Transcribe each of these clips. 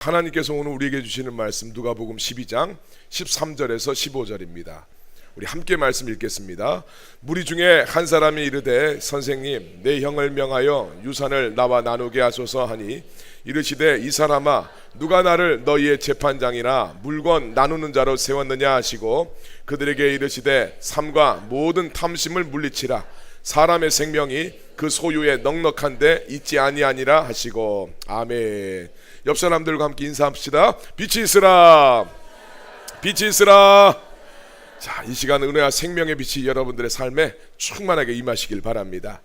하나님께서 오늘 우리에게 주시는 말씀 누가복음 12장 13절에서 15절입니다. 우리 함께 말씀 읽겠습니다. 무리 중에 한 사람이 이르되 선생님 내 형을 명하여 유산을 나와 나누게 하소서 하니 이르시되 이 사람아 누가 나를 너희의 재판장이나 물건 나누는 자로 세웠느냐 하시고 그들에게 이르시되 삶과 모든 탐심을 물리치라 사람의 생명이 그 소유에 넉넉한데 있지 아니하니라 하시고 아멘. 옆 사람들과 함께 인사합시다. 빛이 있으라, 빛이 있으라. 자, 이 시간 은혜와 생명의 빛이 여러분들의 삶에 충만하게 임하시길 바랍니다.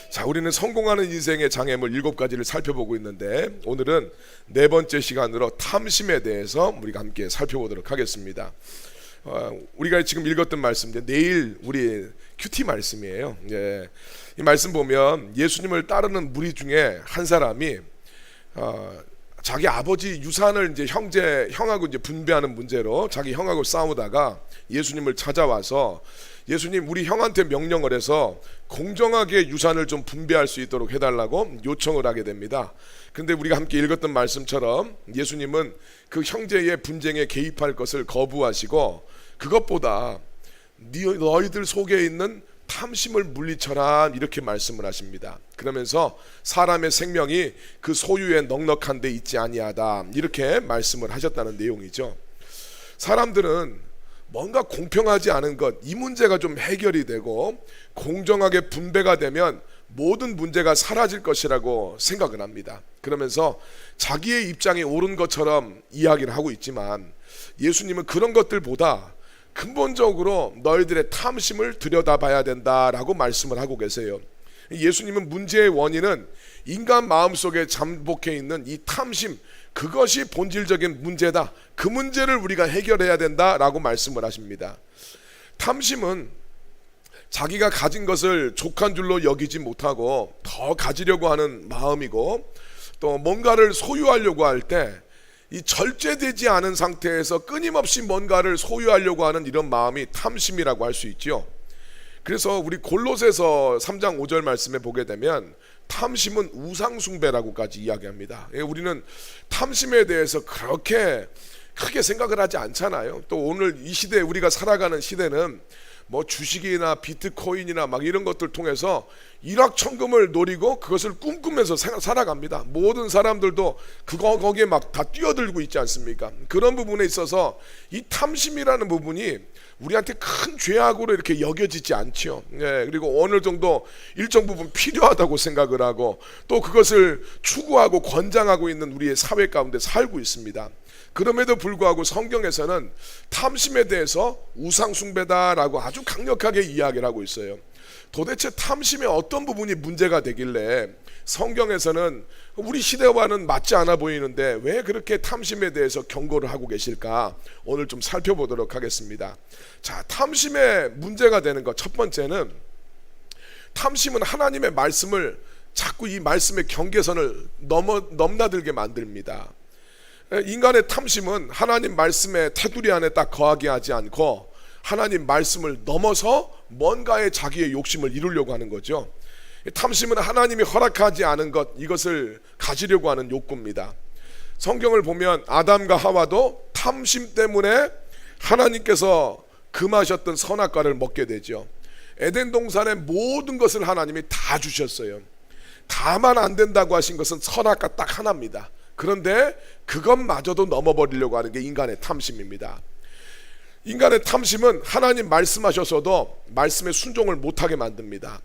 자, 우리는 성공하는 인생의 장애물 7가지를 살펴보고 있는데 오늘은 네 번째 시간으로 탐심에 대해서 우리가 함께 살펴보도록 하겠습니다. 우리가 지금 읽었던 말씀인데 내일 우리 큐티 말씀이에요. 예, 이 말씀 보면 예수님을 따르는 무리 중에 한 사람이 자기 아버지 유산을 이제 형하고 이제 분배하는 문제로 자기 형하고 싸우다가 예수님을 찾아와서 예수님 우리 형한테 명령을 해서 공정하게 유산을 좀 분배할 수 있도록 해달라고 요청을 하게 됩니다. 근데 우리가 함께 읽었던 말씀처럼 예수님은 그 형제의 분쟁에 개입할 것을 거부하시고 그것보다 너희들 속에 있는 탐심을 물리쳐라 이렇게 말씀을 하십니다. 그러면서 사람의 생명이 그 소유에 넉넉한 데 있지 아니하다 이렇게 말씀을 하셨다는 내용이죠. 사람들은 뭔가 공평하지 않은 것, 이 문제가 좀 해결이 되고 공정하게 분배가 되면 모든 문제가 사라질 것이라고 생각을 합니다. 그러면서 자기의 입장이 옳은 것처럼 이야기를 하고 있지만 예수님은 그런 것들보다 근본적으로 너희들의 탐심을 들여다봐야 된다라고 말씀을 하고 계세요. 예수님은 문제의 원인은 인간 마음속에 잠복해 있는 이 탐심, 그것이 본질적인 문제다. 그 문제를 우리가 해결해야 된다라고 말씀을 하십니다. 탐심은 자기가 가진 것을 족한 줄로 여기지 못하고 더 가지려고 하는 마음이고 또 뭔가를 소유하려고 할 때 이 절제되지 않은 상태에서 끊임없이 뭔가를 소유하려고 하는 이런 마음이 탐심이라고 할 수 있죠. 그래서 우리 골로새서 3장 5절 말씀에 보게 되면 탐심은 우상숭배라고까지 이야기합니다. 우리는 탐심에 대해서 그렇게 크게 생각을 하지 않잖아요. 또 오늘 이 시대에 우리가 살아가는 시대는 뭐 주식이나 비트코인이나 막 이런 것들 통해서 일확천금을 노리고 그것을 꿈꾸면서 살아갑니다. 모든 사람들도 거기에 막 다 뛰어들고 있지 않습니까? 그런 부분에 있어서 이 탐심이라는 부분이 우리한테 큰 죄악으로 이렇게 여겨지지 않죠. 예, 그리고 어느 정도 일정 부분 필요하다고 생각을 하고 또 그것을 추구하고 권장하고 있는 우리의 사회 가운데 살고 있습니다. 그럼에도 불구하고 성경에서는 탐심에 대해서 우상숭배다라고 아주 강력하게 이야기를 하고 있어요. 도대체 탐심의 어떤 부분이 문제가 되길래 성경에서는 우리 시대와는 맞지 않아 보이는데 왜 그렇게 탐심에 대해서 경고를 하고 계실까? 오늘 좀 살펴보도록 하겠습니다. 자, 탐심의 문제가 되는 것 첫 번째는 탐심은 하나님의 말씀을 자꾸 이 말씀의 경계선을 넘나들게 만듭니다. 인간의 탐심은 하나님 말씀의 테두리 안에 딱 거하게 하지 않고 하나님 말씀을 넘어서 뭔가의 자기의 욕심을 이루려고 하는 거죠. 탐심은 하나님이 허락하지 않은 것, 이것을 가지려고 하는 욕구입니다. 성경을 보면 아담과 하와도 탐심 때문에 하나님께서 금하셨던 선악과를 먹게 되죠. 에덴 동산의 모든 것을 하나님이 다 주셨어요. 다만 안 된다고 하신 것은 선악과 딱 하나입니다. 그런데 그것마저도 넘어버리려고 하는 게 인간의 탐심입니다. 인간의 탐심은 하나님 말씀하셔서도 말씀에 순종을 못하게 만듭니다.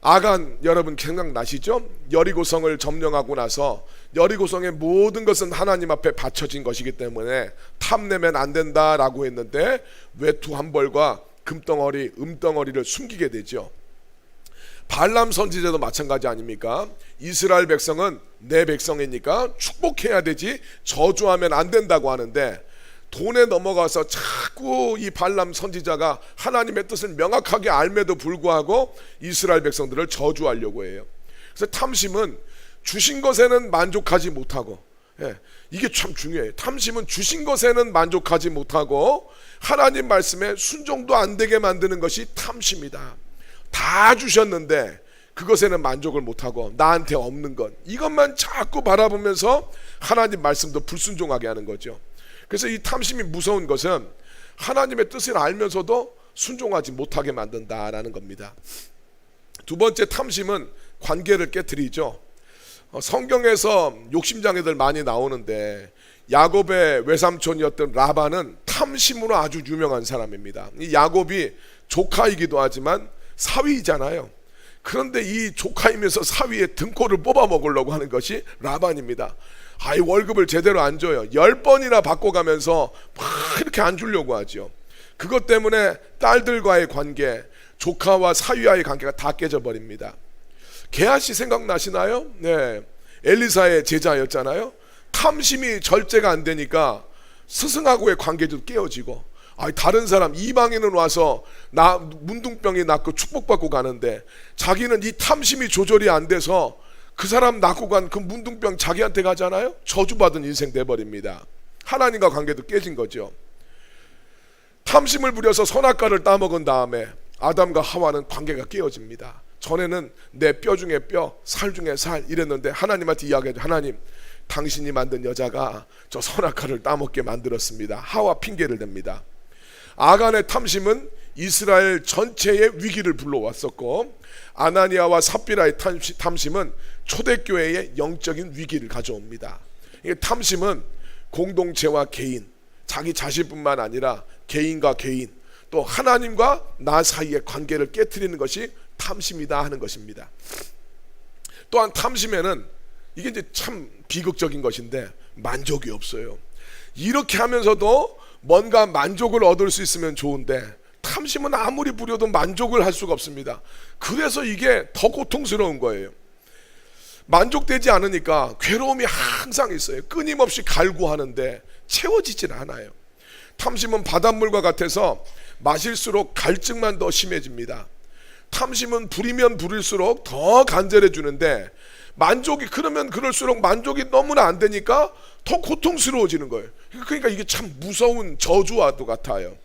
아간 여러분 생각나시죠? 여리고성을 점령하고 나서 여리고성의 모든 것은 하나님 앞에 바쳐진 것이기 때문에 탐내면 안 된다라고 했는데 외투 한 벌과 금덩어리, 은덩어리를 숨기게 되죠. 발람 선지자도 마찬가지 아닙니까? 이스라엘 백성은 내 백성이니까 축복해야 되지 저주하면 안 된다고 하는데 돈에 넘어가서 자꾸 이 발람 선지자가 하나님의 뜻을 명확하게 알매도 불구하고 이스라엘 백성들을 저주하려고 해요. 그래서 탐심은 주신 것에는 만족하지 못하고, 이게 참 중요해요. 탐심은 주신 것에는 만족하지 못하고 하나님 말씀에 순종도 안 되게 만드는 것이 탐심이다. 다 주셨는데 그것에는 만족을 못하고 나한테 없는 것 이것만 자꾸 바라보면서 하나님 말씀도 불순종하게 하는 거죠. 그래서 이 탐심이 무서운 것은 하나님의 뜻을 알면서도 순종하지 못하게 만든다라는 겁니다. 두 번째 탐심은 관계를 깨트리죠. 성경에서 욕심장애들 많이 나오는데 야곱의 외삼촌이었던 라반은 탐심으로 아주 유명한 사람입니다. 이 야곱이 조카이기도 하지만 사위이잖아요. 그런데 이 조카이면서 사위의 등골을 뽑아 먹으려고 하는 것이 라반입니다. 이 월급을 제대로 안 줘요. 10번이나 바꿔가면서 막 이렇게 안 주려고 하죠. 그것 때문에 딸들과의 관계, 조카와 사위와의 관계가 다 깨져버립니다. 게하시 생각나시나요? 네, 엘리사의 제자였잖아요. 탐심이 절제가 안 되니까 스승하고의 관계도 깨어지고, 다른 사람 이방인은 와서 나 문둥병이 낫고 축복받고 가는데 자기는 이 탐심이 조절이 안 돼서 그 사람 낳고 간 그 문둥병 자기한테 가잖아요. 저주받은 인생 돼버립니다. 하나님과 관계도 깨진 거죠. 탐심을 부려서 선악과를 따먹은 다음에 아담과 하와는 관계가 깨어집니다. 전에는 내 뼈 중에 뼈, 살 중에 살 이랬는데 하나님한테 이야기하죠. 하나님, 당신이 만든 여자가 저 선악과를 따먹게 만들었습니다. 하와 핑계를 댑니다. 아간의 탐심은 이스라엘 전체의 위기를 불러왔었고, 아나니아와 삽비라의 탐심은 초대교회의 영적인 위기를 가져옵니다. 이게 탐심은 공동체와 개인, 자기 자신뿐만 아니라 개인과 개인, 또 하나님과 나 사이의 관계를 깨트리는 것이 탐심이다 하는 것입니다. 또한 탐심에는 이게 이제 참 비극적인 것인데 만족이 없어요. 이렇게 하면서도 뭔가 만족을 얻을 수 있으면 좋은데 탐심은 아무리 부려도 만족을 할 수가 없습니다. 그래서 이게 더 고통스러운 거예요. 만족되지 않으니까 괴로움이 항상 있어요. 끊임없이 갈구하는데 채워지질 않아요. 탐심은 바닷물과 같아서 마실수록 갈증만 더 심해집니다. 탐심은 부리면 부릴수록 더 간절해지는데 만족이 그러면 그럴수록 만족이 너무나 안 되니까 더 고통스러워지는 거예요. 그러니까 이게 참 무서운 저주와도 같아요.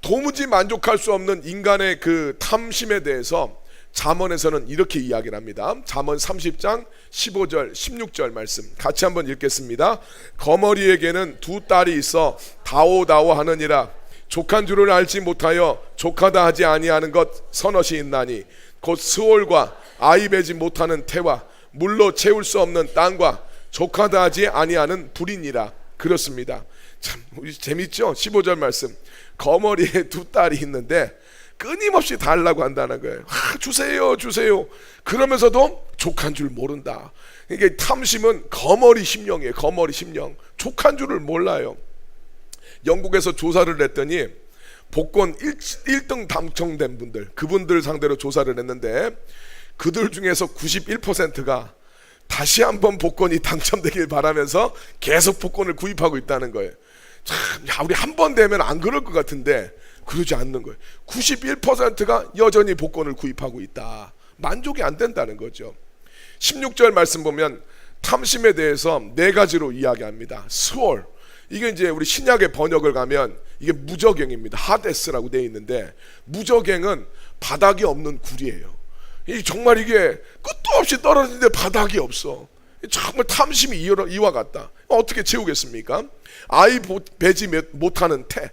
도무지 만족할 수 없는 인간의 그 탐심에 대해서 잠언에서는 이렇게 이야기를 합니다. 잠언 30장 15절 16절 말씀 같이 한번 읽겠습니다. 거머리에게는 두 딸이 있어 다오다오 하느니라. 족한 줄을 알지 못하여 족하다 하지 아니하는 것 서너시 있나니 곧 스올과 아이 배지 못하는 태와 물로 채울 수 없는 땅과 족하다 하지 아니하는 불이니라. 그렇습니다. 참 재밌죠? 15절 말씀. 거머리에 두 딸이 있는데 끊임없이 달라고 한다는 거예요. 주세요 주세요. 그러면서도 족한 줄 모른다. 이게 탐심은 거머리 심령이에요. 거머리 심령. 족한 줄을 몰라요. 영국에서 조사를 했더니 복권 1등 당첨된 분들, 그분들 상대로 조사를 했는데 그들 중에서 91%가 다시 한번 복권이 당첨되길 바라면서 계속 복권을 구입하고 있다는 거예요. 참, 우리 한 번 되면 안 그럴 것 같은데 그러지 않는 거예요. 91%가 여전히 복권을 구입하고 있다. 만족이 안 된다는 거죠. 16절 말씀 보면 탐심에 대해서 네 가지로 이야기합니다. 스월, 이게 이제 우리 신약의 번역을 가면 이게 무저갱입니다. 하데스라고 되어 있는데 무저갱은 바닥이 없는 굴이에요. 정말 이게 끝도 없이 떨어지는데 바닥이 없어. 정말 탐심이 이와 같다. 어떻게 채우겠습니까? 아이 배지 못하는 태.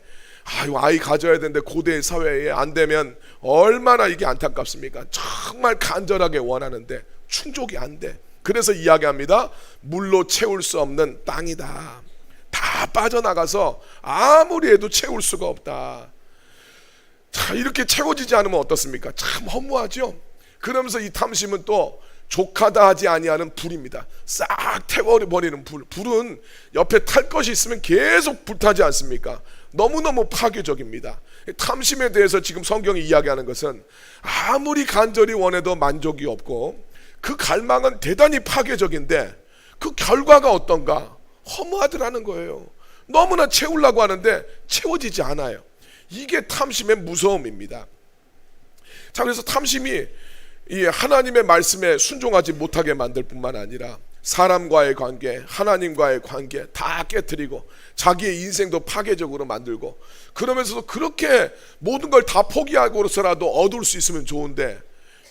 아이 가져야 되는데 고대 사회에 안 되면 얼마나 이게 안타깝습니까? 정말 간절하게 원하는데 충족이 안 돼. 그래서 이야기합니다. 물로 채울 수 없는 땅이다. 다 빠져나가서 아무리 해도 채울 수가 없다. 자, 이렇게 채워지지 않으면 어떻습니까? 참 허무하죠. 그러면서 이 탐심은 또 족하다 하지 아니하는 불입니다. 싹 태워버리는 불. 불은 옆에 탈 것이 있으면 계속 불타지 않습니까? 너무너무 파괴적입니다. 탐심에 대해서 지금 성경이 이야기하는 것은 아무리 간절히 원해도 만족이 없고 그 갈망은 대단히 파괴적인데 그 결과가 어떤가? 허무하더라는 거예요. 너무나 채우려고 하는데 채워지지 않아요. 이게 탐심의 무서움입니다. 자, 그래서 탐심이 이 하나님의 말씀에 순종하지 못하게 만들 뿐만 아니라 사람과의 관계, 하나님과의 관계 다 깨트리고 자기의 인생도 파괴적으로 만들고, 그러면서도 그렇게 모든 걸 다 포기하고서라도 얻을 수 있으면 좋은데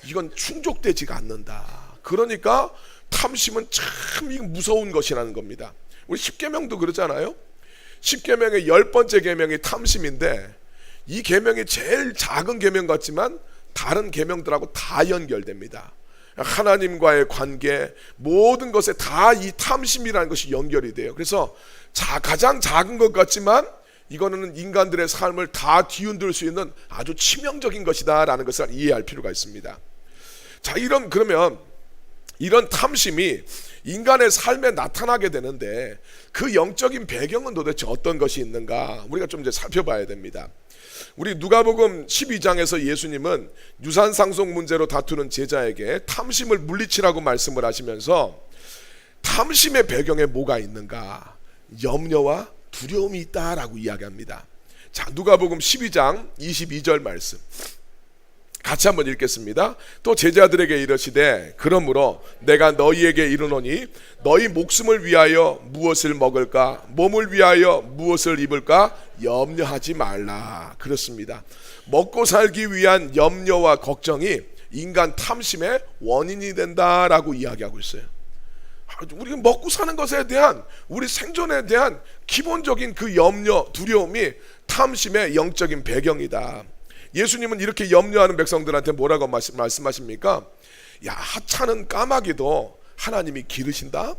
이건 충족되지가 않는다. 그러니까 탐심은 참 무서운 것이라는 겁니다. 우리 십계명도 그러잖아요. 십계명의 10번째 계명이 탐심인데, 이 계명이 제일 작은 계명 같지만 다른 계명들하고 다 연결됩니다. 하나님과의 관계, 모든 것에 다 이 탐심이라는 것이 연결이 돼요. 그래서 가장 작은 것 같지만 이거는 인간들의 삶을 다 뒤흔들 수 있는 아주 치명적인 것이다 라는 것을 이해할 필요가 있습니다. 자, 그러면 이런 탐심이 인간의 삶에 나타나게 되는데 그 영적인 배경은 도대체 어떤 것이 있는가, 우리가 좀 이제 살펴봐야 됩니다. 우리 누가복음 12장에서 예수님은 유산상속 문제로 다투는 제자에게 탐심을 물리치라고 말씀을 하시면서 탐심의 배경에 뭐가 있는가? 염려와 두려움이 있다라고 이야기합니다. 자, 누가복음 12장 22절 말씀 같이 한번 읽겠습니다. 또 제자들에게 이르시되 그러므로 내가 너희에게 이르노니 너희 목숨을 위하여 무엇을 먹을까, 몸을 위하여 무엇을 입을까 염려하지 말라. 그렇습니다. 먹고 살기 위한 염려와 걱정이 인간 탐심의 원인이 된다라고 이야기하고 있어요. 우리가 먹고 사는 것에 대한, 우리 생존에 대한 기본적인 그 염려, 두려움이 탐심의 영적인 배경이다. 예수님은 이렇게 염려하는 백성들한테 뭐라고 말씀하십니까? 야, 하찮은 까마귀도 하나님이 기르신다.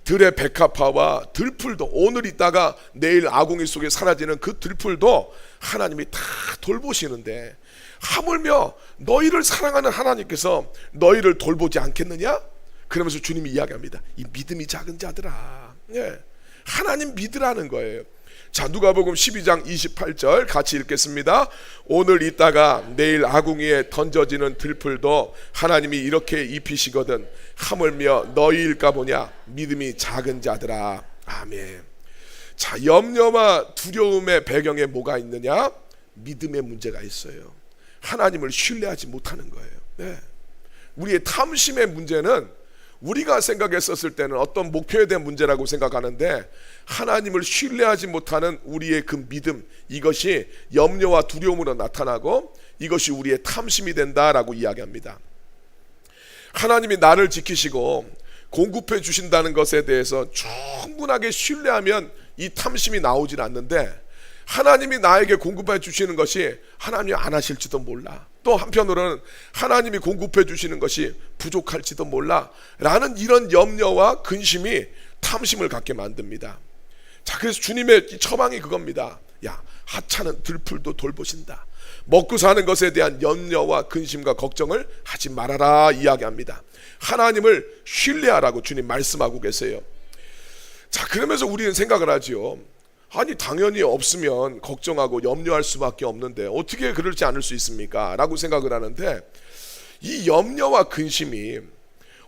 들의 백합화와 들풀도, 오늘 있다가 내일 아궁이 속에 사라지는 그 들풀도 하나님이 다 돌보시는데 하물며 너희를 사랑하는 하나님께서 너희를 돌보지 않겠느냐? 그러면서 주님이 이야기합니다. 이 믿음이 작은 자들아, 하나님 믿으라는 거예요. 자, 누가복음 12장 28절 같이 읽겠습니다. 오늘 있다가 내일 아궁이에 던져지는 들풀도 하나님이 이렇게 입히시거든 하물며 너희일까 보냐 믿음이 작은 자들아. 아멘. 자, 염려와 두려움의 배경에 뭐가 있느냐? 믿음의 문제가 있어요. 하나님을 신뢰하지 못하는 거예요. 우리의 탐심의 문제는 우리가 생각했었을 때는 어떤 목표에 대한 문제라고 생각하는데, 하나님을 신뢰하지 못하는 우리의 그 믿음, 이것이 염려와 두려움으로 나타나고 이것이 우리의 탐심이 된다라고 이야기합니다. 하나님이 나를 지키시고 공급해 주신다는 것에 대해서 충분하게 신뢰하면 이 탐심이 나오질 않는데, 하나님이 나에게 공급해 주시는 것이 하나님이 안 하실지도 몰라, 또 한편으로는 하나님이 공급해 주시는 것이 부족할지도 몰라 라는 이런 염려와 근심이 탐심을 갖게 만듭니다. 자, 그래서 주님의 처방이 그겁니다. 야, 하찮은 들풀도 돌보신다. 먹고 사는 것에 대한 염려와 근심과 걱정을 하지 말아라 이야기합니다. 하나님을 신뢰하라고 주님 말씀하고 계세요. 자, 그러면서 우리는 생각을 하지요. 아니, 당연히 없으면 걱정하고 염려할 수밖에 없는데 어떻게 그러지 않을 수 있습니까? 라고 생각을 하는데, 이 염려와 근심이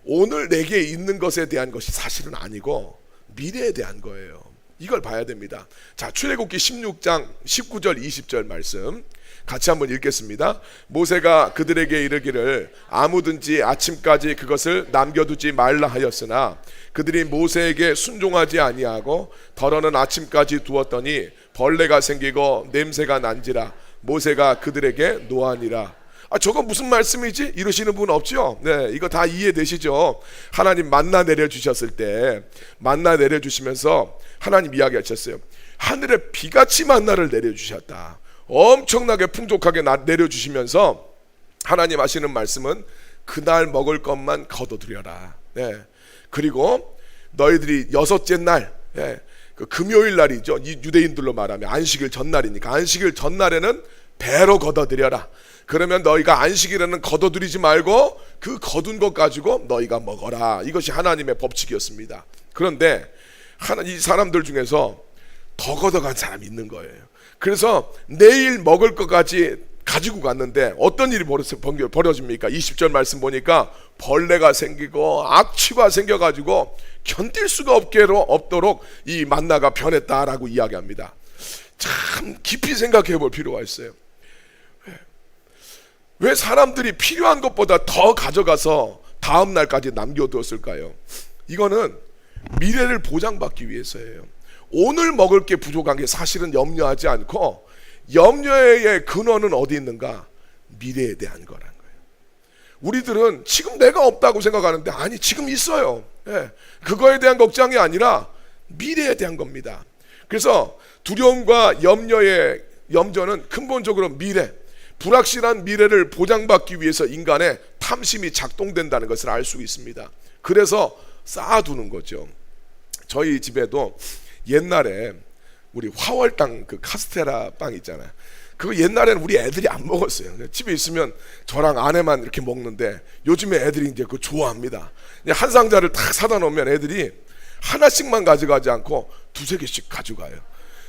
오늘 내게 있는 것에 대한 것이 사실은 아니고 미래에 대한 거예요. 이걸 봐야 됩니다. 자, 출애굽기 16장 19절 20절 말씀 같이 한번 읽겠습니다. 모세가 그들에게 이르기를 아무든지 아침까지 그것을 남겨두지 말라 하였으나 그들이 모세에게 순종하지 아니하고 덜어는 아침까지 두었더니 벌레가 생기고 냄새가 난지라 모세가 그들에게 노하니라. 저거 무슨 말씀이지? 이러시는 분 없죠? 네, 이거 다 이해되시죠? 하나님 만나 내려주셨을 때, 만나 내려주시면서 하나님 이야기하셨어요. 하늘에 비같이 만나를 내려주셨다. 엄청나게 풍족하게 내려주시면서 하나님 하시는 말씀은 그날 먹을 것만 거둬들여라. 네. 그리고 너희들이 여섯째 날, 그 금요일 날이죠. 이 유대인들로 말하면 안식일 전날이니까 안식일 전날에는 배로 거둬들여라. 그러면 너희가 안식일에는 거둬들이지 말고 그 거둔 것 가지고 너희가 먹어라. 이것이 하나님의 법칙이었습니다. 그런데 이 사람들 중에서 더 걷어간 사람이 있는 거예요. 그래서 내일 먹을 것까지 가지고 갔는데 어떤 일이 벌어집니까? 20절 말씀 보니까 벌레가 생기고 악취가 생겨가지고 견딜 수가 없도록 이 만나가 변했다라고 이야기합니다. 참 깊이 생각해 볼 필요가 있어요. 왜 사람들이 필요한 것보다 더 가져가서 다음 날까지 남겨두었을까요? 이거는 미래를 보장받기 위해서예요. 오늘 먹을 게 부족한 게 사실은 염려하지 않고, 염려의 근원은 어디 있는가? 미래에 대한 거란 거예요. 우리들은 지금 내가 없다고 생각하는데 아니 지금 있어요. 예, 그거에 대한 걱정이 아니라 미래에 대한 겁니다. 그래서 두려움과 염려는 근본적으로 미래, 불확실한 미래를 보장받기 위해서 인간의 탐심이 작동된다는 것을 알 수 있습니다. 그래서 쌓아두는 거죠. 저희 집에도 옛날에 우리 화월당 그 카스테라 빵 있잖아요. 그거 옛날에는 우리 애들이 안 먹었어요. 집에 있으면 저랑 아내만 이렇게 먹는데 요즘에 애들이 이제 그거 좋아합니다. 한 상자를 딱 사다 놓으면 애들이 하나씩만 가져가지 않고 두세 개씩 가져가요.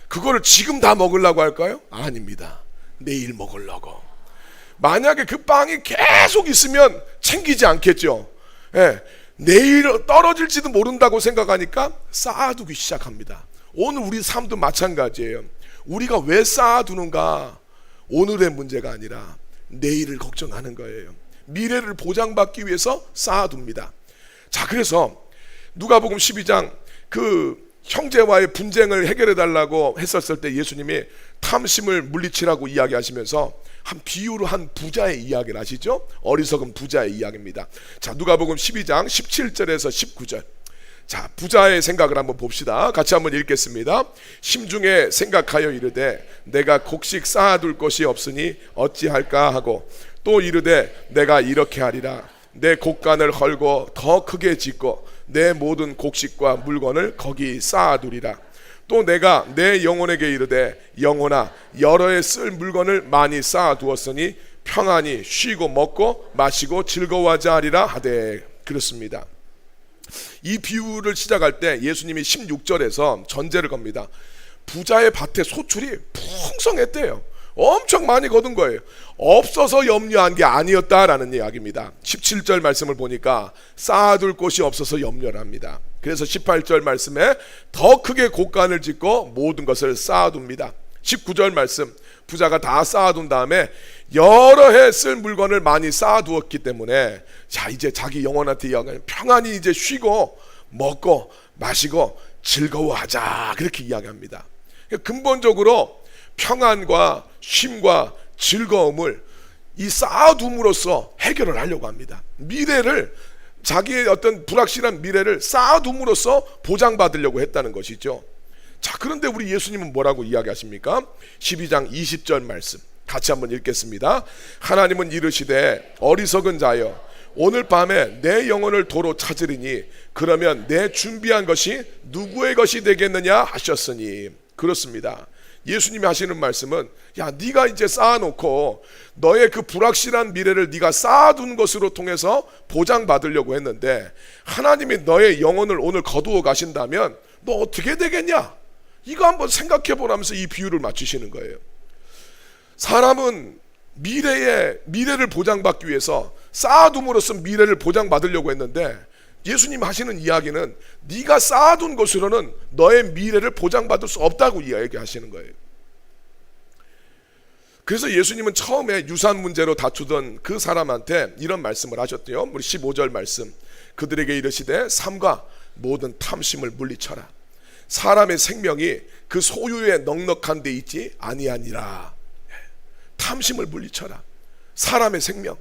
그거를 지금 다 먹으려고 할까요? 아닙니다. 내일 먹으려고. 만약에 그 빵이 계속 있으면 챙기지 않겠죠. 예, 내일 떨어질지도 모른다고 생각하니까 쌓아두기 시작합니다. 오늘 우리 삶도 마찬가지예요. 우리가 왜 쌓아두는가? 오늘의 문제가 아니라 내일을 걱정하는 거예요. 미래를 보장받기 위해서 쌓아둡니다. 자, 그래서 누가복음 12장 그 형제와의 분쟁을 해결해 달라고 했었을 때 예수님이 탐심을 물리치라고 이야기하시면서 한 비유로 한 부자의 이야기를 하시죠. 어리석은 부자의 이야기입니다. 자, 누가복음 12장 17절에서 19절. 자, 부자의 생각을 한번 봅시다. 같이 한번 읽겠습니다. 심중에 생각하여 이르되 내가 곡식 쌓아둘 것이 없으니 어찌할까 하고 또 이르되 내가 이렇게 하리라. 내 곡간을 헐고 더 크게 짓고 내 모든 곡식과 물건을 거기 쌓아두리라. 또 내가 내 영혼에게 이르되 영혼아 여러 해 쓸 물건을 많이 쌓아두었으니 평안히 쉬고 먹고 마시고 즐거워하자 하리라 하되. 그렇습니다. 이 비유를 시작할 때 예수님이 16절에서 전제를 겁니다. 부자의 밭에 소출이 풍성했대요. 엄청 많이 거둔 거예요. 없어서 염려한 게 아니었다라는 이야기입니다. 17절 말씀을 보니까 쌓아둘 곳이 없어서 염려를 합니다. 그래서 18절 말씀에 더 크게 곡간을 짓고 모든 것을 쌓아둡니다. 19절 말씀, 부자가 다 쌓아둔 다음에 여러 해 쓸 물건을 많이 쌓아두었기 때문에 자, 이제 자기 영혼한테 이야기하는 평안히 이제 쉬고 먹고 마시고 즐거워하자, 그렇게 이야기합니다. 근본적으로 평안과 쉼과 즐거움을 이 쌓아둠으로써 해결을 하려고 합니다. 미래를, 자기의 어떤 불확실한 미래를 쌓아둠으로써 보장받으려고 했다는 것이죠. 자, 그런데 우리 예수님은 뭐라고 이야기하십니까? 12장 20절 말씀 같이 한번 읽겠습니다. 하나님은 이르시되 어리석은 자여 오늘 밤에 내 영혼을 도로 찾으리니 그러면 내 준비한 것이 누구의 것이 되겠느냐 하셨으니. 그렇습니다. 예수님이 하시는 말씀은 야, 네가 이제 쌓아놓고 너의 그 불확실한 미래를 네가 쌓아둔 것으로 통해서 보장받으려고 했는데 하나님이 너의 영혼을 오늘 거두어 가신다면 너 어떻게 되겠냐? 이거 한번 생각해 보라면서 이 비유를 맞추시는 거예요. 사람은 미래를 보장받기 위해서 쌓아둠으로써 미래를 보장받으려고 했는데 예수님 하시는 이야기는 네가 쌓아둔 것으로는 너의 미래를 보장받을 수 없다고 이야기하시는 거예요. 그래서 예수님은 처음에 유산 문제로 다투던 그 사람한테 이런 말씀을 하셨대요. 우리 15절 말씀, 그들에게 이르시되 삼가 모든 탐심을 물리쳐라. 사람의 생명이 그 소유에 넉넉한 데 있지 아니하니라. 탐심을 물리쳐라. 사람의 생명,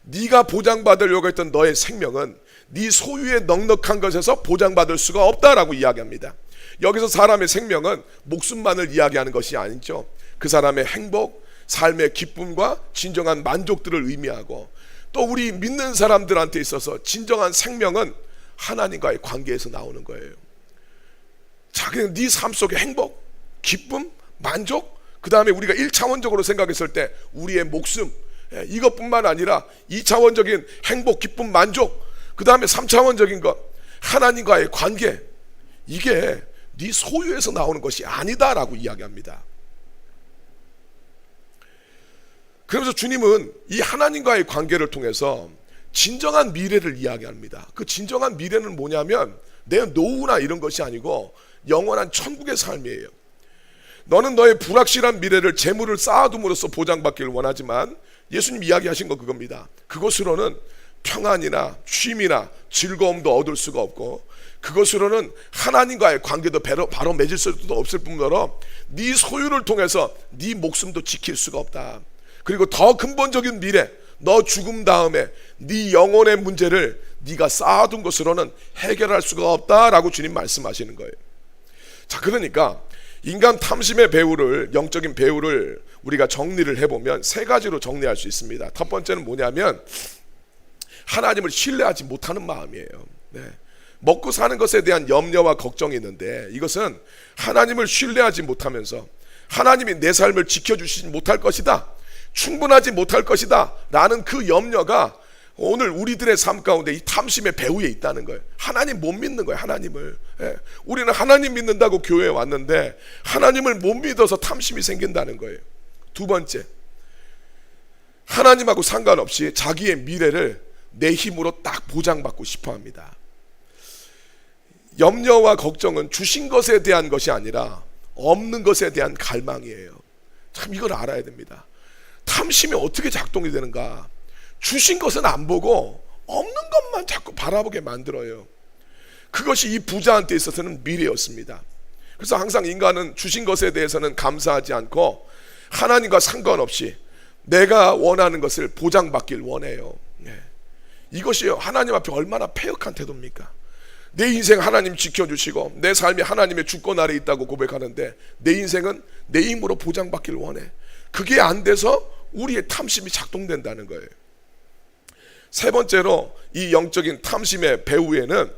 네가 보장받으려고 했던 너의 생명은 네 소유에 넉넉한 것에서 보장받을 수가 없다라고 이야기합니다. 여기서 사람의 생명은 목숨만을 이야기하는 것이 아니죠. 그 사람의 행복, 삶의 기쁨과 진정한 만족들을 의미하고 또 우리 믿는 사람들한테 있어서 진정한 생명은 하나님과의 관계에서 나오는 거예요. 자, 그냥 네 삶 속의 행복, 기쁨, 만족, 그 다음에 우리가 1차원적으로 생각했을 때 우리의 목숨, 이것뿐만 아니라 2차원적인 행복, 기쁨, 만족, 그 다음에 3차원적인 것, 하나님과의 관계, 이게 네 소유에서 나오는 것이 아니다라고 이야기합니다. 그러면서 주님은 이 하나님과의 관계를 통해서 진정한 미래를 이야기합니다. 그 진정한 미래는 뭐냐면 내 노후나 이런 것이 아니고 영원한 천국의 삶이에요. 너는 너의 불확실한 미래를 재물을 쌓아둠으로써 보장받기를 원하지만 예수님 이야기하신 거 그겁니다. 그것으로는 평안이나 쉼이나 즐거움도 얻을 수가 없고 그것으로는 하나님과의 관계도 바로 맺을 수도 없을 뿐더러 네 소유를 통해서 네 목숨도 지킬 수가 없다. 그리고 더 근본적인 미래, 너 죽음 다음에 네 영혼의 문제를 네가 쌓아둔 것으로는 해결할 수가 없다라고 주님 말씀하시는 거예요. 자, 그러니까 인간 탐심의 배후를, 영적인 배후를 우리가 정리를 해보면 세 가지로 정리할 수 있습니다. 첫 번째는 뭐냐면 하나님을 신뢰하지 못하는 마음이에요. 네. 먹고 사는 것에 대한 염려와 걱정이 있는데, 이것은 하나님을 신뢰하지 못하면서 하나님이 내 삶을 지켜주시지 못할 것이다, 충분하지 못할 것이다 라는 그 염려가 오늘 우리들의 삶 가운데 이 탐심의 배후에 있다는 거예요. 하나님 못 믿는 거예요. 하나님을. 우리는 하나님 믿는다고 교회에 왔는데 하나님을 못 믿어서 탐심이 생긴다는 거예요. 두 번째, 하나님하고 상관없이 자기의 미래를 내 힘으로 딱 보장받고 싶어 합니다. 염려와 걱정은 주신 것에 대한 것이 아니라 없는 것에 대한 갈망이에요. 참 이걸 알아야 됩니다. 탐심이 어떻게 작동이 되는가? 주신 것은 안 보고 없는 것만 자꾸 바라보게 만들어요. 그것이 이 부자한테 있어서는 미래였습니다. 그래서 항상 인간은 주신 것에 대해서는 감사하지 않고 하나님과 상관없이 내가 원하는 것을 보장받길 원해요. 이것이 하나님 앞에 얼마나 패역한 태도입니까? 내 인생 하나님 지켜주시고 내 삶이 하나님의 주권 아래 있다고 고백하는데 내 인생은 내 힘으로 보장받길 원해. 그게 안 돼서 우리의 탐심이 작동된다는 거예요. 세 번째로, 이 영적인 탐심의 배후에는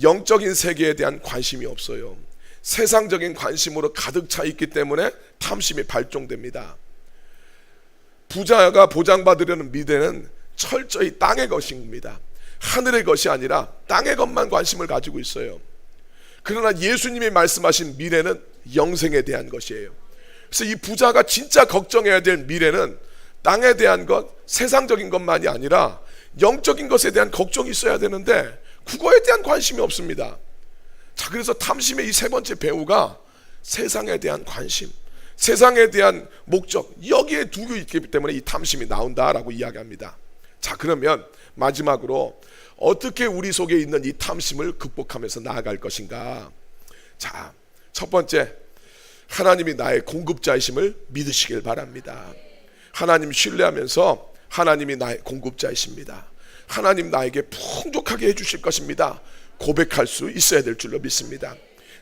영적인 세계에 대한 관심이 없어요. 세상적인 관심으로 가득 차 있기 때문에 탐심이 발동됩니다. 부자가 보장받으려는 미래는 철저히 땅의 것입니다. 하늘의 것이 아니라 땅의 것만 관심을 가지고 있어요. 그러나 예수님이 말씀하신 미래는 영생에 대한 것이에요. 그래서 이 부자가 진짜 걱정해야 될 미래는 땅에 대한 것, 세상적인 것만이 아니라 영적인 것에 대한 걱정이 있어야 되는데 그거에 대한 관심이 없습니다. 자, 그래서 탐심의 이 세 번째 배후가 세상에 대한 관심, 세상에 대한 목적, 여기에 두고 있기 때문에 이 탐심이 나온다라고 이야기합니다. 자, 그러면 마지막으로 어떻게 우리 속에 있는 이 탐심을 극복하면서 나아갈 것인가? 자, 첫 번째, 하나님이 나의 공급자이심을 믿으시길 바랍니다. 하나님 신뢰하면서 하나님이 나의 공급자이십니다. 하나님 나에게 풍족하게 해주실 것입니다. 고백할 수 있어야 될 줄로 믿습니다.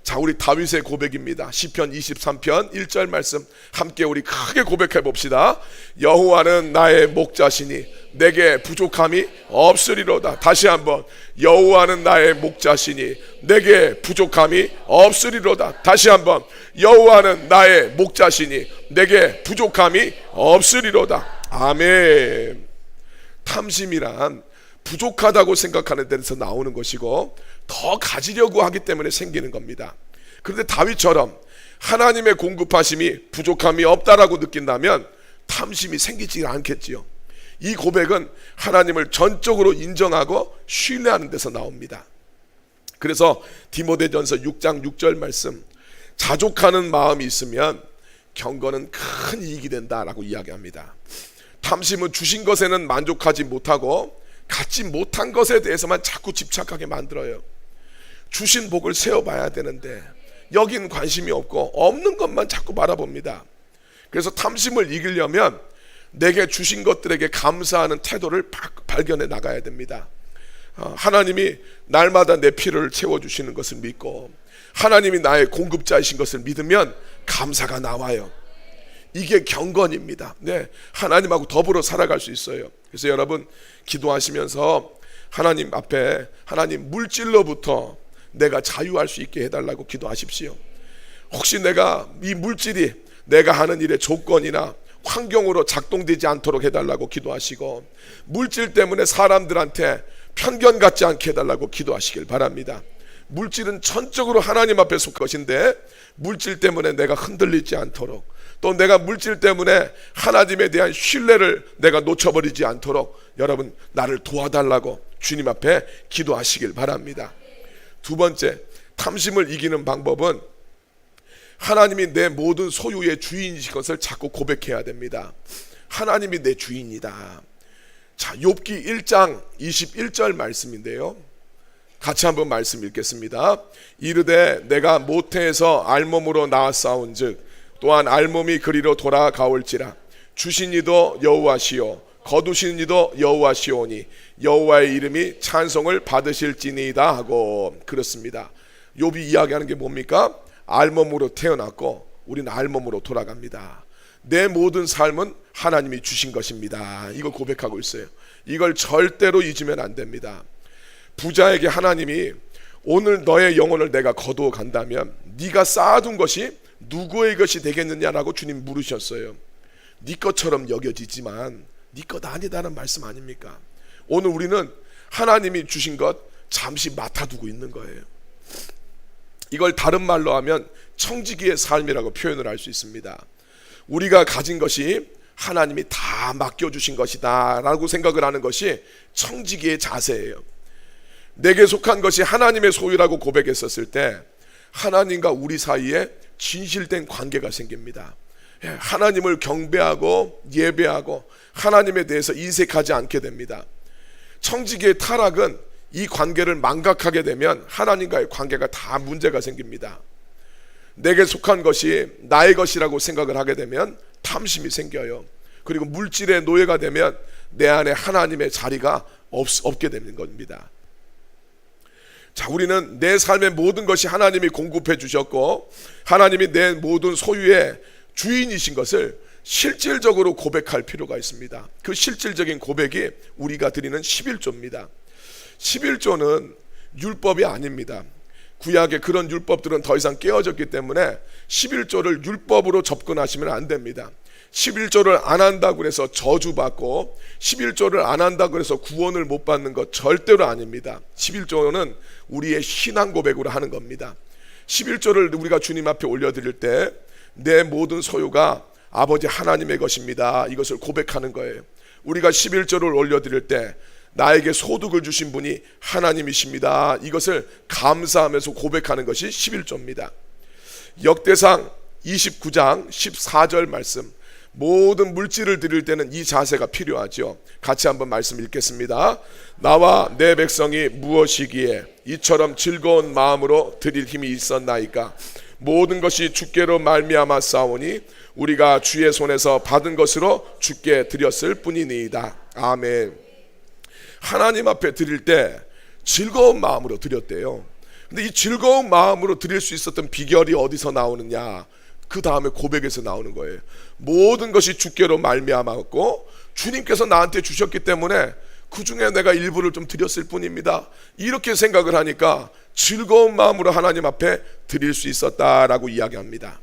자, 우리 다윗의 고백입니다. 시편 23편 1절 말씀 함께 우리 크게 고백해 봅시다. 여호와는 나의 목자시니 내게 부족함이 없으리로다. 다시 한번, 여호와는 나의 목자시니 내게 부족함이 없으리로다. 다시 한번, 여호와는 나의 목자시니 내게 부족함이 없으리로다. 아멘. 탐심이란 부족하다고 생각하는 데서 나오는 것이고 더 가지려고 하기 때문에 생기는 겁니다. 그런데 다윗처럼 하나님의 공급하심이 부족함이 없다라고 느낀다면 탐심이 생기지 않겠지요. 이 고백은 하나님을 전적으로 인정하고 신뢰하는 데서 나옵니다. 그래서 디모데전서 6장 6절 말씀, 자족하는 마음이 있으면 경건은 큰 이익이 된다라고 이야기합니다. 탐심은 주신 것에는 만족하지 못하고 갖지 못한 것에 대해서만 자꾸 집착하게 만들어요. 주신 복을 세어봐야 되는데 여긴 관심이 없고 없는 것만 자꾸 바라봅니다. 그래서 탐심을 이기려면 내게 주신 것들에게 감사하는 태도를 발견해 나가야 됩니다. 하나님이 날마다 내 필요를 채워주시는 것을 믿고 하나님이 나의 공급자이신 것을 믿으면 감사가 나와요. 이게 경건입니다. 네, 하나님하고 더불어 살아갈 수 있어요. 그래서 여러분 기도하시면서 하나님 앞에, 하나님 물질로부터 내가 자유할 수 있게 해달라고 기도하십시오. 혹시 내가 이 물질이 내가 하는 일의 조건이나 환경으로 작동되지 않도록 해달라고 기도하시고, 물질 때문에 사람들한테 편견 갖지 않게 해달라고 기도하시길 바랍니다. 물질은 전적으로 하나님 앞에 속한 것인데 물질 때문에 내가 흔들리지 않도록, 또 내가 물질 때문에 하나님에 대한 신뢰를 내가 놓쳐버리지 않도록 여러분 나를 도와달라고 주님 앞에 기도하시길 바랍니다. 두 번째, 탐심을 이기는 방법은 하나님이 내 모든 소유의 주인이신 것을 자꾸 고백해야 됩니다. 하나님이 내 주인이다. 자, 욥기 1장 21절 말씀인데요, 같이 한번 말씀 읽겠습니다. 이르되 내가 모태에서 알몸으로 나았사온즉 또한 알몸이 그리로 돌아가올지라. 주신 이도 여호와시요 거두시는 이도 여호와시오니 여호와의 이름이 찬송을 받으실지니이다 하고. 그렇습니다. 욥이 이야기하는 게 뭡니까? 알몸으로 태어났고 우리는 알몸으로 돌아갑니다. 내 모든 삶은 하나님이 주신 것입니다. 이걸 고백하고 있어요. 이걸 절대로 잊으면 안 됩니다. 부자에게 하나님이 오늘 너의 영혼을 내가 거두어 간다면 네가 쌓아둔 것이 누구의 것이 되겠느냐라고 주님 물으셨어요. 네 것처럼 여겨지지만 네 것 아니다는 말씀 아닙니까? 오늘 우리는 하나님이 주신 것 잠시 맡아두고 있는 거예요. 이걸 다른 말로 하면 청지기의 삶이라고 표현을 할 수 있습니다. 우리가 가진 것이 하나님이 다 맡겨주신 것이다 라고 생각을 하는 것이 청지기의 자세예요. 내게 속한 것이 하나님의 소유라고 고백했었을 때 하나님과 우리 사이에 진실된 관계가 생깁니다. 하나님을 경배하고 예배하고 하나님에 대해서 인색하지 않게 됩니다. 청지기의 타락은 이 관계를 망각하게 되면 하나님과의 관계가 다 문제가 생깁니다. 내게 속한 것이 나의 것이라고 생각을 하게 되면 탐심이 생겨요. 그리고 물질의 노예가 되면 내 안에 하나님의 자리가 없게 되는 겁니다. 자, 우리는 내 삶의 모든 것이 하나님이 공급해 주셨고 하나님이 내 모든 소유의 주인이신 것을 실질적으로 고백할 필요가 있습니다. 그 실질적인 고백이 우리가 드리는 11조입니다. 11조는 율법이 아닙니다. 구약의 그런 율법들은 더 이상 깨어졌기 때문에 11조를 율법으로 접근하시면 안 됩니다. 11조를 안 한다고 해서 저주받고 11조를 안 한다고 해서 구원을 못 받는 것 절대로 아닙니다. 11조는 우리의 신앙 고백으로 하는 겁니다. 11조를 우리가 주님 앞에 올려드릴 때 내 모든 소유가 아버지 하나님의 것입니다. 이것을 고백하는 거예요. 우리가 11조를 올려드릴 때 나에게 소득을 주신 분이 하나님이십니다. 이것을 감사하면서 고백하는 것이 11조입니다. 역대상 29장 14절 말씀, 모든 물질을 드릴 때는 이 자세가 필요하죠. 같이 한번 말씀 읽겠습니다. 나와 내 백성이 무엇이기에 이처럼 즐거운 마음으로 드릴 힘이 있었나이까. 모든 것이 주께로 말미암아 싸우니 우리가 주의 손에서 받은 것으로 주께 드렸을 뿐이니이다. 아멘. 하나님 앞에 드릴 때 즐거운 마음으로 드렸대요. 근데 이 즐거운 마음으로 드릴 수 있었던 비결이 어디서 나오느냐? 그 다음에 고백에서 나오는 거예요. 모든 것이 주께로 말미암았고 주님께서 나한테 주셨기 때문에 그 중에 내가 일부를 좀 드렸을 뿐입니다. 이렇게 생각을 하니까 즐거운 마음으로 하나님 앞에 드릴 수 있었다라고 이야기합니다.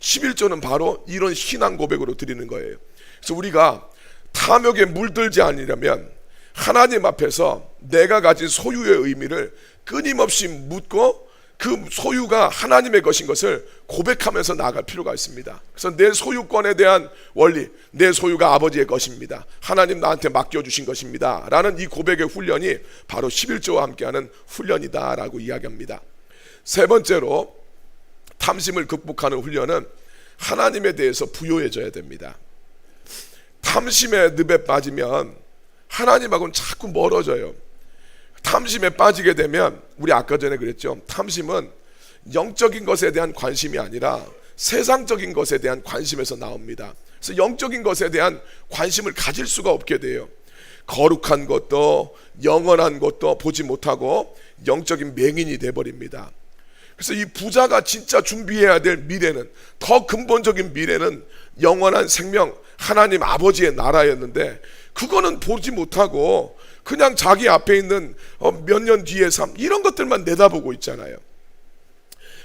11조는 바로 이런 신앙 고백으로 드리는 거예요. 그래서 우리가 탐욕에 물들지 않으려면 하나님 앞에서 내가 가진 소유의 의미를 끊임없이 묻고 그 소유가 하나님의 것인 것을 고백하면서 나아갈 필요가 있습니다. 그래서 내 소유권에 대한 원리, 내 소유가 아버지의 것입니다. 하나님 나한테 맡겨주신 것입니다. 라는 이 고백의 훈련이 바로 11조와 함께하는 훈련이다 라고 이야기합니다. 세 번째로 탐심을 극복하는 훈련은 하나님에 대해서 부요해져야 됩니다. 탐심의 늪에 빠지면 하나님하고는 자꾸 멀어져요. 탐심에 빠지게 되면 우리 아까 전에 그랬죠. 탐심은 영적인 것에 대한 관심이 아니라 세상적인 것에 대한 관심에서 나옵니다. 그래서 영적인 것에 대한 관심을 가질 수가 없게 돼요. 거룩한 것도 영원한 것도 보지 못하고 영적인 맹인이 돼버립니다. 그래서 이 부자가 진짜 준비해야 될 미래는, 더 근본적인 미래는 영원한 생명 하나님 아버지의 나라였는데 그거는 보지 못하고 그냥 자기 앞에 있는 몇 년 뒤의 삶 이런 것들만 내다보고 있잖아요.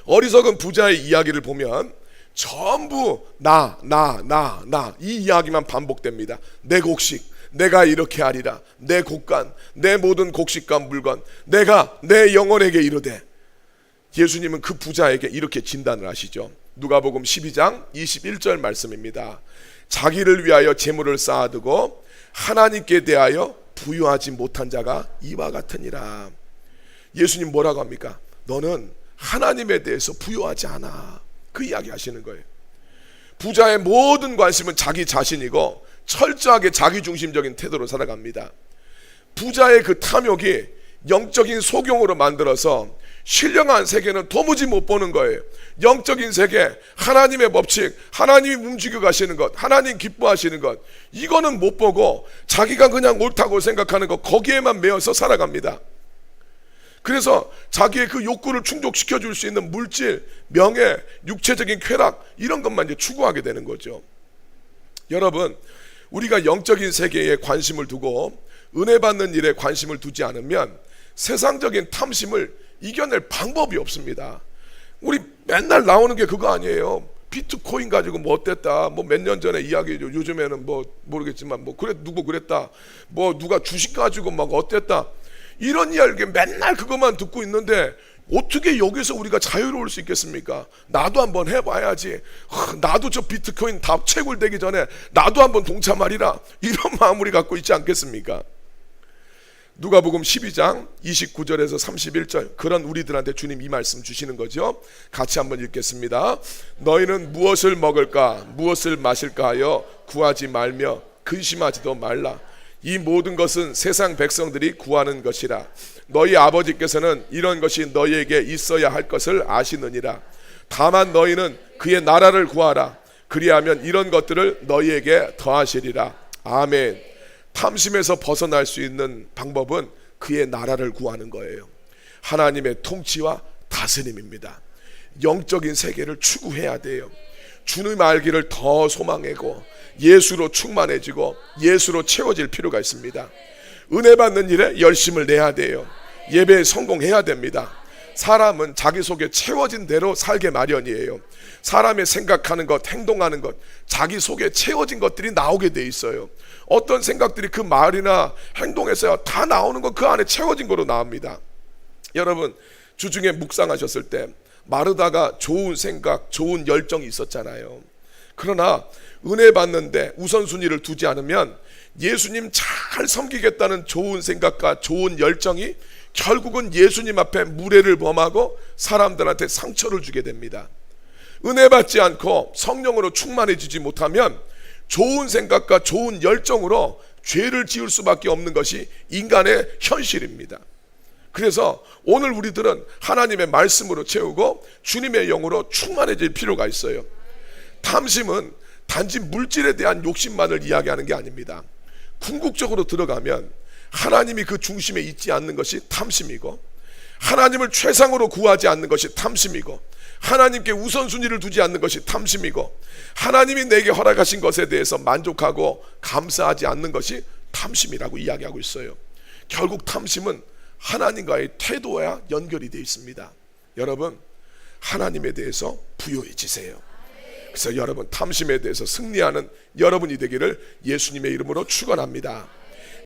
어리석은 부자의 이야기를 보면 전부 나 이 이야기만 반복됩니다. 내 곡식, 내가 이렇게 하리라, 내 곡간, 내 모든 곡식과 물건, 내가 내 영혼에게 이르되. 예수님은 그 부자에게 이렇게 진단을 하시죠. 누가복음 12장 21절 말씀입니다. 자기를 위하여 재물을 쌓아두고 하나님께 대하여 부유하지 못한 자가 이와 같으니라. 예수님 뭐라고 합니까? 너는 하나님에 대해서 부유하지 않아. 그 이야기 하시는 거예요. 부자의 모든 관심은 자기 자신이고 철저하게 자기중심적인 태도로 살아갑니다. 부자의 그 탐욕이 영적인 소경으로 만들어서 신령한 세계는 도무지 못 보는 거예요. 영적인 세계, 하나님의 법칙, 하나님이 움직여 가시는 것, 하나님 기뻐하시는 것, 이거는 못 보고 자기가 그냥 옳다고 생각하는 것, 거기에만 매여서 살아갑니다. 그래서 자기의 그 욕구를 충족시켜 줄 수 있는 물질, 명예, 육체적인 쾌락, 이런 것만 이제 추구하게 되는 거죠. 여러분, 우리가 영적인 세계에 관심을 두고 은혜 받는 일에 관심을 두지 않으면 세상적인 탐심을 이겨낼 방법이 없습니다. 우리 맨날 나오는 게 그거 아니에요. 비트코인 가지고 뭐 어땠다, 뭐 몇 년 전에 이야기죠. 요즘에는 뭐 모르겠지만 뭐 그래, 누구 그랬다, 뭐 누가 주식 가지고 막 어땠다, 이런 이야기 맨날 그것만 듣고 있는데 어떻게 여기서 우리가 자유로울 수 있겠습니까? 나도 한번 해봐야지. 나도 저 비트코인 다 채굴되기 전에 나도 한번 동참하리라, 이런 마음 우리 갖고 있지 않겠습니까? 누가복음 12장 29절에서 31절, 그런 우리들한테 주님 이 말씀 주시는 거죠. 같이 한번 읽겠습니다. 너희는 무엇을 먹을까 무엇을 마실까 하여 구하지 말며 근심하지도 말라. 이 모든 것은 세상 백성들이 구하는 것이라. 너희 아버지께서는 이런 것이 너희에게 있어야 할 것을 아시느니라. 다만 너희는 그의 나라를 구하라. 그리하면 이런 것들을 너희에게 더하시리라. 아멘. 탐심에서 벗어날 수 있는 방법은 그의 나라를 구하는 거예요. 하나님의 통치와 다스림입니다. 영적인 세계를 추구해야 돼요. 주님 알기를 더 소망하고 예수로 충만해지고 예수로 채워질 필요가 있습니다. 은혜 받는 일에 열심을 내야 돼요. 예배에 성공해야 됩니다. 사람은 자기 속에 채워진 대로 살게 마련이에요. 사람의 생각하는 것, 행동하는 것, 자기 속에 채워진 것들이 나오게 돼 있어요. 어떤 생각들이 그 말이나 행동에서 다 나오는 것, 그 안에 채워진 거로 나옵니다. 여러분, 주중에 묵상하셨을 때 마르다가 좋은 생각, 좋은 열정이 있었잖아요. 그러나 은혜 받는데 우선순위를 두지 않으면 예수님 잘 섬기겠다는 좋은 생각과 좋은 열정이 결국은 예수님 앞에 무례를 범하고 사람들한테 상처를 주게 됩니다. 은혜 받지 않고 성령으로 충만해지지 못하면 좋은 생각과 좋은 열정으로 죄를 지을 수밖에 없는 것이 인간의 현실입니다. 그래서 오늘 우리들은 하나님의 말씀으로 채우고 주님의 영으로 충만해질 필요가 있어요. 탐심은 단지 물질에 대한 욕심만을 이야기하는 게 아닙니다. 궁극적으로 들어가면 하나님이 그 중심에 있지 않는 것이 탐심이고, 하나님을 최상으로 구하지 않는 것이 탐심이고, 하나님께 우선순위를 두지 않는 것이 탐심이고, 하나님이 내게 허락하신 것에 대해서 만족하고 감사하지 않는 것이 탐심이라고 이야기하고 있어요. 결국 탐심은 하나님과의 태도와 연결이 되어 있습니다. 여러분, 하나님에 대해서 부요해지세요. 그래서 여러분, 탐심에 대해서 승리하는 여러분이 되기를 예수님의 이름으로 축원합니다.